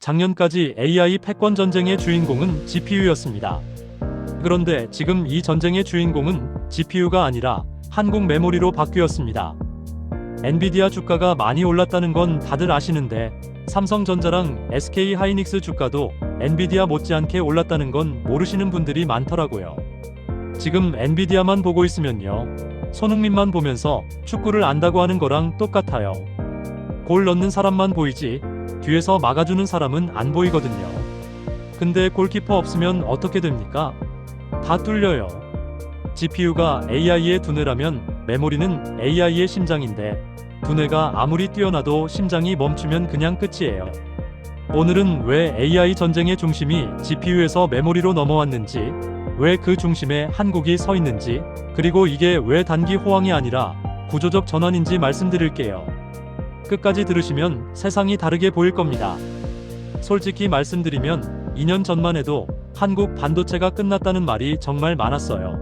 작년까지 AI 패권 전쟁의 주인공은 GPU였습니다. 그런데 지금 이 전쟁의 주인공은 GPU가 아니라 한국 메모리로 바뀌었습니다. 엔비디아 주가가 많이 올랐다는 건 다들 아시는데 삼성전자랑 SK하이닉스 주가도 엔비디아 못지않게 올랐다는 건 모르시는 분들이 많더라고요. 지금 엔비디아만 보고 있으면요, 손흥민만 보면서 축구를 안다고 하는 거랑 똑같아요. 골 넣는 사람만 보이지 뒤에서 막아주는 사람은 안 보이거든요. 근데 골키퍼 없으면 어떻게 됩니까? 다 뚫려요. GPU가 AI의 두뇌라면 메모리는 AI의 심장인데 두뇌가 아무리 뛰어나도 심장이 멈추면 그냥 끝이에요. 오늘은 왜 AI 전쟁의 중심이 GPU에서 메모리로 넘어왔는지, 왜 그 중심에 한국이 서 있는지, 그리고 이게 왜 단기 호황이 아니라 구조적 전환인지 말씀드릴게요. 끝까지 들으시면 세상이 다르게 보일 겁니다. 솔직히 말씀드리면 2년 전만 해도 한국 반도체가 끝났다는 말이 정말 많았어요.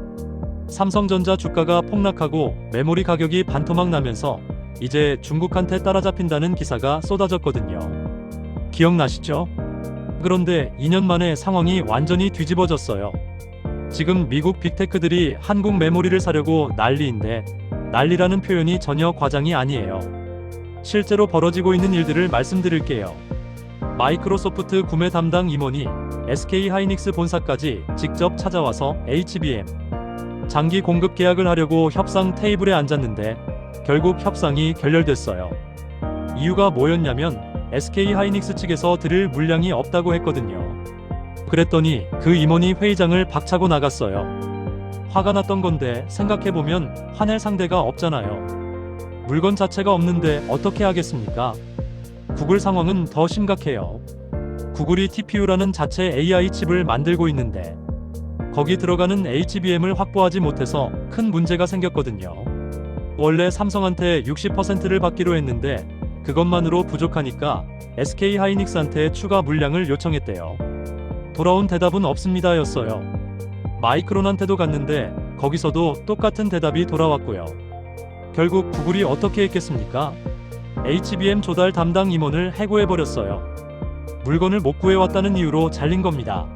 삼성전자 주가가 폭락하고 메모리 가격이 반토막 나면서 이제 중국한테 따라잡힌다는 기사가 쏟아졌거든요. 기억나시죠? 그런데 2년 만에 상황이 완전히 뒤집어졌어요. 지금 미국 빅테크들이 한국 메모리를 사려고 난리인데, 난리라는 표현이 전혀 과장이 아니에요. 실제로 벌어지고 있는 일들을 말씀드릴게요. 마이크로소프트 구매 담당 임원이 SK하이닉스 본사까지 직접 찾아와서 HBM 장기 공급 계약을 하려고 협상 테이블에 앉았는데 결국 협상이 결렬됐어요. 이유가 뭐였냐면 SK하이닉스 측에서 드릴 물량이 없다고 했거든요. 그랬더니 그 임원이 회의장을 박차고 나갔어요. 화가 났던 건데 생각해보면 화낼 상대가 없잖아요. 물건 자체가 없는데 어떻게 하겠습니까? 구글 상황은 더 심각해요. 구글이 TPU라는 자체 AI 칩을 만들고 있는데 거기 들어가는 HBM을 확보하지 못해서 큰 문제가 생겼거든요. 원래 삼성한테 60%를 받기로 했는데 그것만으로 부족하니까 SK하이닉스한테 추가 물량을 요청했대요. 돌아온 대답은 없습니다였어요. 마이크론한테도 갔는데 거기서도 똑같은 대답이 돌아왔고요. 결국 구글이 어떻게 했겠습니까? HBM 조달 담당 임원을 해고해버렸어요. 물건을 못 구해왔다는 이유로 잘린 겁니다.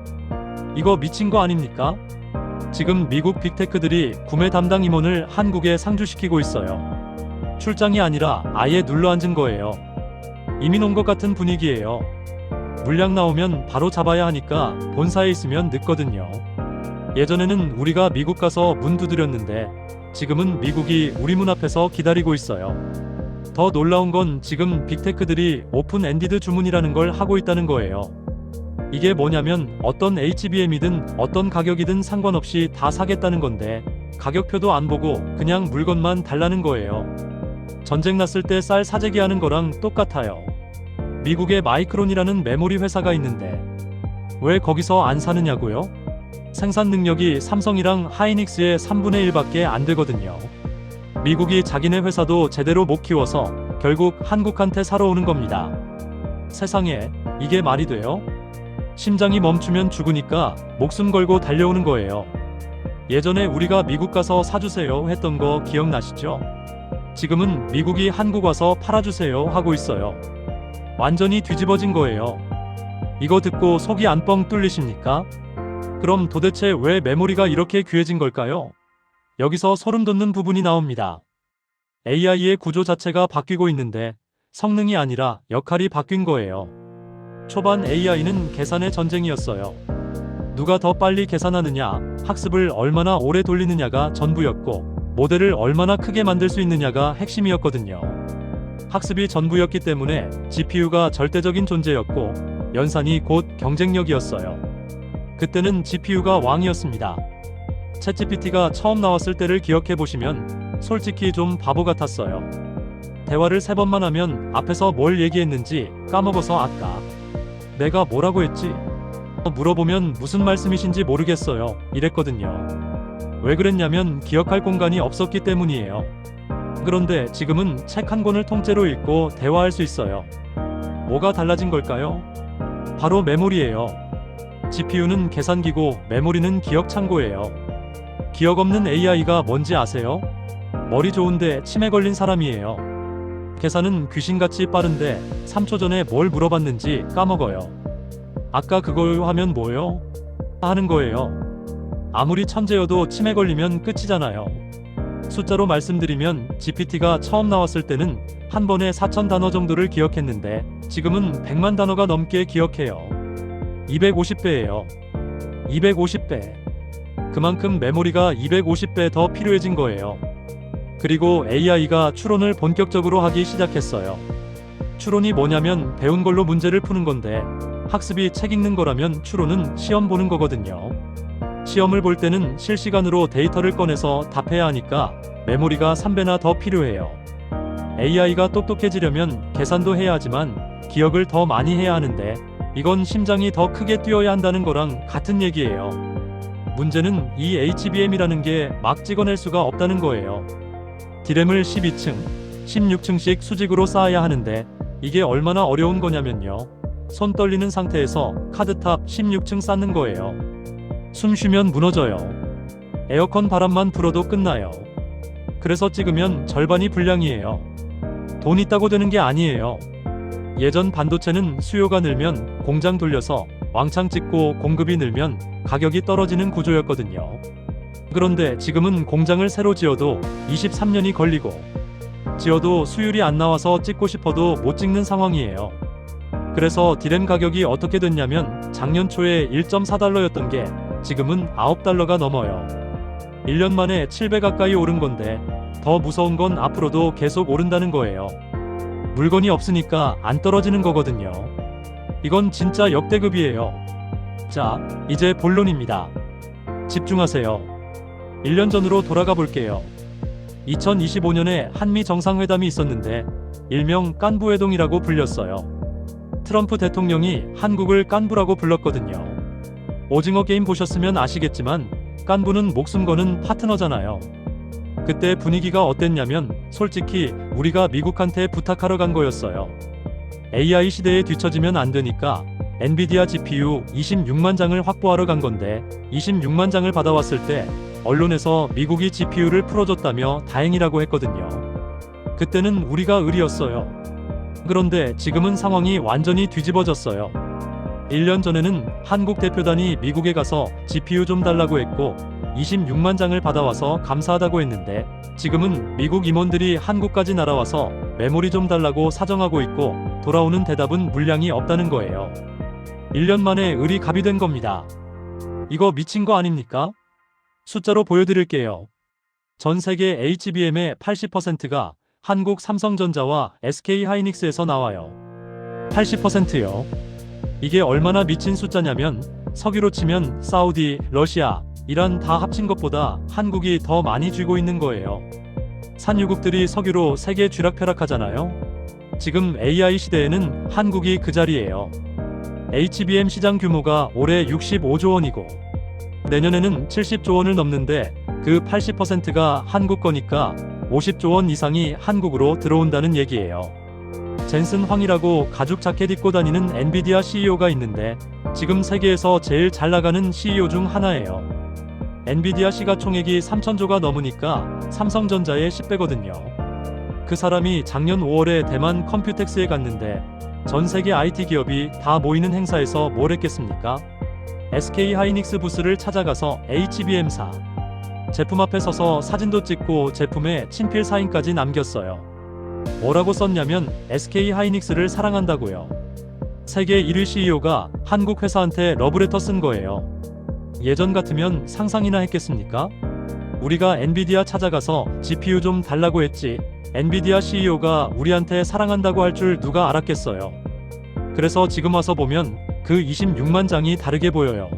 이거 미친 거 아닙니까? 지금 미국 빅테크들이 구매 담당 임원을 한국에 상주시키고 있어요. 출장이 아니라 아예 눌러앉은 거예요. 이민 온 것 같은 분위기예요. 물량 나오면 바로 잡아야 하니까 본사에 있으면 늦거든요. 예전에는 우리가 미국 가서 문 두드렸는데 지금은 미국이 우리 문 앞에서 기다리고 있어요. 더 놀라운 건 지금 빅테크들이 오픈 엔디드 주문이라는 걸 하고 있다는 거예요. 이게 뭐냐면 어떤 HBM이든 어떤 가격이든 상관없이 다 사겠다는 건데 가격표도 안 보고 그냥 물건만 달라는 거예요. 전쟁 났을 때 쌀 사재기 하는 거랑 똑같아요. 미국에 마이크론이라는 메모리 회사가 있는데 왜 거기서 안 사느냐고요? 생산 능력이 삼성이랑 하이닉스의 3분의 1밖에 안 되거든요. 미국이 자기네 회사도 제대로 못 키워서 결국 한국한테 사러 오는 겁니다. 세상에, 이게 말이 돼요? 심장이 멈추면 죽으니까 목숨 걸고 달려오는 거예요. 예전에 우리가 미국 가서 사주세요 했던 거 기억나시죠? 지금은 미국이 한국 와서 팔아주세요 하고 있어요. 완전히 뒤집어진 거예요. 이거 듣고 속이 안 뻥 뚫리십니까? 그럼 도대체 왜 메모리가 이렇게 귀해진 걸까요? 여기서 소름 돋는 부분이 나옵니다. AI의 구조 자체가 바뀌고 있는데 성능이 아니라 역할이 바뀐 거예요. 초반 AI는 계산의 전쟁이었어요. 누가 더 빨리 계산하느냐, 학습을 얼마나 오래 돌리느냐가 전부였고 모델을 얼마나 크게 만들 수 있느냐가 핵심이었거든요. 학습이 전부였기 때문에 GPU가 절대적인 존재였고 연산이 곧 경쟁력이었어요. 그때는 GPU가 왕이었습니다. 챗GPT가 처음 나왔을 때를 기억해보시면 솔직히 좀 바보 같았어요. 대화를 3번만 하면 앞에서 뭘 얘기했는지 까먹어서 아까 내가 뭐라고 했지? 물어보면 무슨 말씀이신지 모르겠어요. 이랬거든요. 왜 그랬냐면 기억할 공간이 없었기 때문이에요. 그런데 지금은 책 한 권을 통째로 읽고 대화할 수 있어요. 뭐가 달라진 걸까요? 바로 메모리예요. GPU는 계산기고 메모리는 기억 창고예요. 기억 없는 AI가 뭔지 아세요? 머리 좋은데 치매 걸린 사람이에요. 계산은 귀신같이 빠른데 3초 전에 뭘 물어봤는지 까먹어요. 아까 그거요 하면 뭐요? 하는 거예요. 아무리 천재여도 치매 걸리면 끝이잖아요. 숫자로 말씀드리면 GPT가 처음 나왔을 때는 한 번에 4,000 단어 정도를 기억했는데 지금은 100만 단어가 넘게 기억해요. 250배예요. 250배. 그만큼 메모리가 250배 더 필요해진 거예요. 그리고 AI가 추론을 본격적으로 하기 시작했어요. 추론이 뭐냐면 배운 걸로 문제를 푸는 건데 학습이 책 읽는 거라면 추론은 시험 보는 거거든요. 시험을 볼 때는 실시간으로 데이터를 꺼내서 답해야 하니까 메모리가 3배나 더 필요해요. AI가 똑똑해지려면 계산도 해야 하지만 기억을 더 많이 해야 하는데 이건 심장이 더 크게 뛰어야 한다는 거랑 같은 얘기예요. 문제는 이 HBM이라는 게 막 찍어낼 수가 없다는 거예요. D램을 12층, 16층씩 수직으로 쌓아야 하는데 이게 얼마나 어려운 거냐면요. 손 떨리는 상태에서 카드탑 16층 쌓는 거예요. 숨 쉬면 무너져요. 에어컨 바람만 불어도 끝나요. 그래서 찍으면 절반이 불량이에요. 돈 있다고 되는 게 아니에요. 예전 반도체는 수요가 늘면 공장 돌려서 왕창 찍고 공급이 늘면 가격이 떨어지는 구조였거든요. 그런데 지금은 공장을 새로 지어도 23년이 걸리고 지어도 수율이 안 나와서 찍고 싶어도 못 찍는 상황이에요. 그래서 D램 가격이 어떻게 됐냐면 작년 초에 1.4달러였던 게 지금은 9달러가 넘어요. 1년 만에 7배 가까이 오른 건데 더 무서운 건 앞으로도 계속 오른다는 거예요. 물건이 없으니까 안 떨어지는 거거든요. 이건 진짜 역대급이에요. 자, 이제 본론입니다. 집중하세요. 1년 전으로 돌아가 볼게요. 2025년에 한미 정상회담이 있었는데 일명 깐부회동이라고 불렸어요. 트럼프 대통령이 한국을 깐부라고 불렀거든요. 오징어 게임 보셨으면 아시겠지만 깐부는 목숨 거는 파트너잖아요. 그때 분위기가 어땠냐면 솔직히 우리가 미국한테 부탁하러 간 거였어요. AI 시대에 뒤처지면 안 되니까 엔비디아 GPU 26만 장을 확보하러 간 건데 26만 장을 받아왔을 때 언론에서 미국이 GPU를 풀어줬다며 다행이라고 했거든요. 그때는 우리가 의리였어요. 그런데 지금은 상황이 완전히 뒤집어졌어요. 1년 전에는 한국 대표단이 미국에 가서 GPU 좀 달라고 했고 26만 장을 받아와서 감사하다고 했는데 지금은 미국 임원들이 한국까지 날아와서 메모리 좀 달라고 사정하고 있고 돌아오는 대답은 물량이 없다는 거예요. 1년 만에 을이 갑이 된 겁니다. 이거 미친 거 아닙니까? 숫자로 보여드릴게요. 전 세계 HBM의 80%가 한국 삼성전자와 SK하이닉스에서 나와요. 80%요. 이게 얼마나 미친 숫자냐면 석유로 치면 사우디, 러시아, 이란 다 합친 것보다 한국이 더 많이 쥐고 있는 거예요. 산유국들이 석유로 세계 쥐락펴락하잖아요. 지금 AI 시대에는 한국이 그 자리예요. HBM 시장 규모가 올해 65조 원이고 내년에는 70조 원을 넘는데 그 80%가 한국 거니까 50조 원 이상이 한국으로 들어온다는 얘기예요. 젠슨 황이라고 가죽 자켓 입고 다니는 엔비디아 CEO가 있는데 지금 세계에서 제일 잘 나가는 CEO 중 하나예요. 엔비디아 시가총액이 3천조가 넘으니까 삼성전자의 10배거든요. 그 사람이 작년 5월에 대만 컴퓨텍스에 갔는데 전 세계 IT 기업이 다 모이는 행사에서 뭘 했겠습니까? SK하이닉스 부스를 찾아가서 HBM사 제품 앞에 서서 사진도 찍고 제품에 친필 사인까지 남겼어요. 뭐라고 썼냐면 SK하이닉스를 사랑한다고요. 세계 1위 CEO가 한국 회사한테 러브레터 쓴 거예요. 예전 같으면 상상이나 했겠습니까? 우리가 엔비디아 찾아가서 GPU 좀 달라고 했지 엔비디아 CEO가 우리한테 사랑한다고 할 줄 누가 알았겠어요. 그래서 지금 와서 보면 그 26만 장이 다르게 보여요.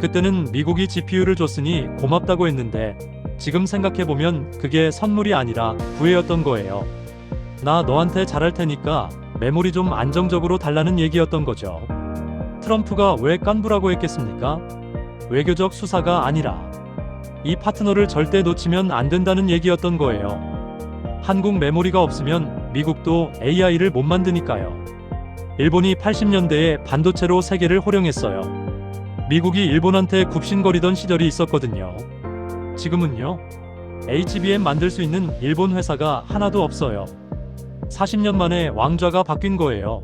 그때는 미국이 GPU를 줬으니 고맙다고 했는데 지금 생각해보면 그게 선물이 아니라 구애였던 거예요. 나 너한테 잘할 테니까 메모리 좀 안정적으로 달라는 얘기였던 거죠. 트럼프가 왜 깐부라고 했겠습니까? 외교적 수사가 아니라 이 파트너를 절대 놓치면 안 된다는 얘기였던 거예요. 한국 메모리가 없으면 미국도 AI를 못 만드니까요. 일본이 80년대에 반도체로 세계를 호령했어요. 미국이 일본한테 굽신거리던 시절이 있었거든요. 지금은요? HBM 만들 수 있는 일본 회사가 하나도 없어요. 40년 만에 왕좌가 바뀐 거예요.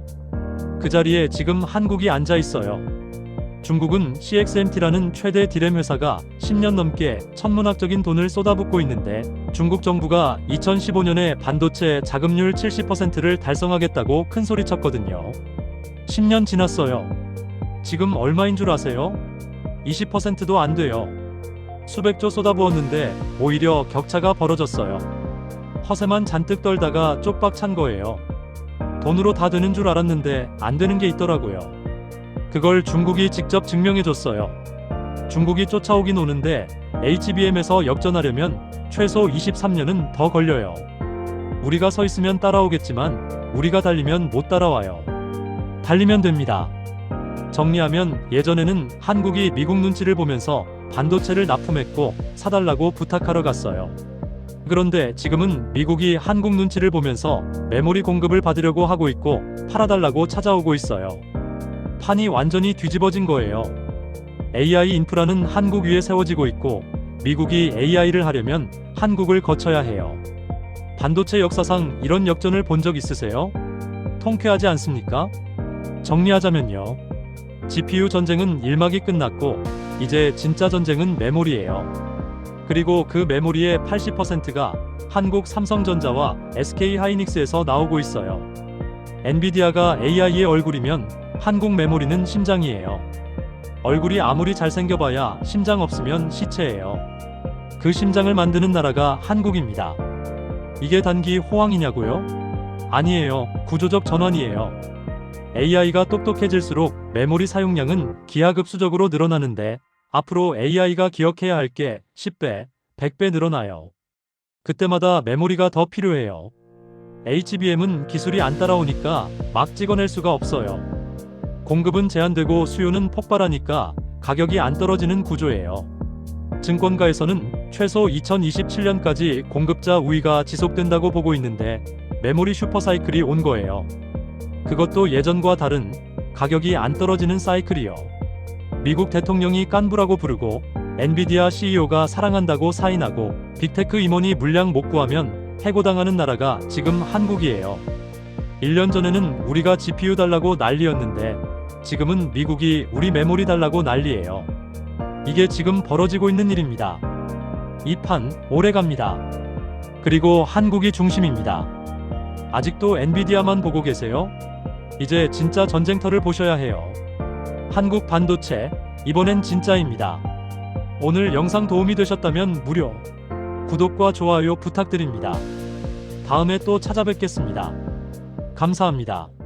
그 자리에 지금 한국이 앉아 있어요. 중국은 CXMT라는 최대 디램 회사가 10년 넘게 천문학적인 돈을 쏟아붓고 있는데 중국 정부가 2015년에 반도체 자금률 70%를 달성하겠다고 큰소리쳤거든요. 10년 지났어요. 지금 얼마인 줄 아세요? 20%도 안 돼요. 수백조 쏟아부었는데 오히려 격차가 벌어졌어요. 허세만 잔뜩 떨다가 쪽박 찬 거예요. 돈으로 다 되는 줄 알았는데 안 되는 게 있더라고요. 그걸 중국이 직접 증명해줬어요. 중국이 쫓아오긴 오는데 HBM에서 역전하려면 최소 23년은 더 걸려요. 우리가 서 있으면 따라오겠지만 우리가 달리면 못 따라와요. 달리면 됩니다. 정리하면 예전에는 한국이 미국 눈치를 보면서 반도체를 납품했고 사달라고 부탁하러 갔어요. 그런데 지금은 미국이 한국 눈치를 보면서 메모리 공급을 받으려고 하고 있고 팔아달라고 찾아오고 있어요. 판이 완전히 뒤집어진 거예요. AI 인프라는 한국 위에 세워지고 있고 미국이 AI를 하려면 한국을 거쳐야 해요. 반도체 역사상 이런 역전을 본 적 있으세요? 통쾌하지 않습니까? 정리하자면요. GPU 전쟁은 일막이 끝났고 이제 진짜 전쟁은 메모리예요. 그리고 그 메모리의 80%가 한국 삼성전자와 SK하이닉스에서 나오고 있어요. 엔비디아가 AI의 얼굴이면 한국 메모리는 심장이에요. 얼굴이 아무리 잘생겨봐야 심장 없으면 시체예요. 그 심장을 만드는 나라가 한국입니다. 이게 단기 호황이냐고요? 아니에요. 구조적 전환이에요. AI가 똑똑해질수록 메모리 사용량은 기하급수적으로 늘어나는데 앞으로 AI가 기억해야 할 게 10배, 100배 늘어나요. 그때마다 메모리가 더 필요해요. HBM은 기술이 안 따라오니까 막 찍어낼 수가 없어요. 공급은 제한되고 수요는 폭발하니까 가격이 안 떨어지는 구조예요. 증권가에서는 최소 2027년까지 공급자 우위가 지속된다고 보고 있는데 메모리 슈퍼사이클이 온 거예요. 그것도 예전과 다른 가격이 안 떨어지는 사이클이요. 미국 대통령이 깐부라고 부르고 엔비디아 CEO가 사랑한다고 사인하고 빅테크 임원이 물량 못 구하면 해고당하는 나라가 지금 한국이에요. 1년 전에는 우리가 GPU 달라고 난리였는데 지금은 미국이 우리 메모리 달라고 난리예요. 이게 지금 벌어지고 있는 일입니다. 이 판 오래 갑니다. 그리고 한국이 중심입니다. 아직도 엔비디아만 보고 계세요? 이제 진짜 전쟁터를 보셔야 해요. 한국 반도체, 이번엔 진짜입니다. 오늘 영상 도움이 되셨다면 무료 구독과 좋아요 부탁드립니다. 다음에 또 찾아뵙겠습니다. 감사합니다.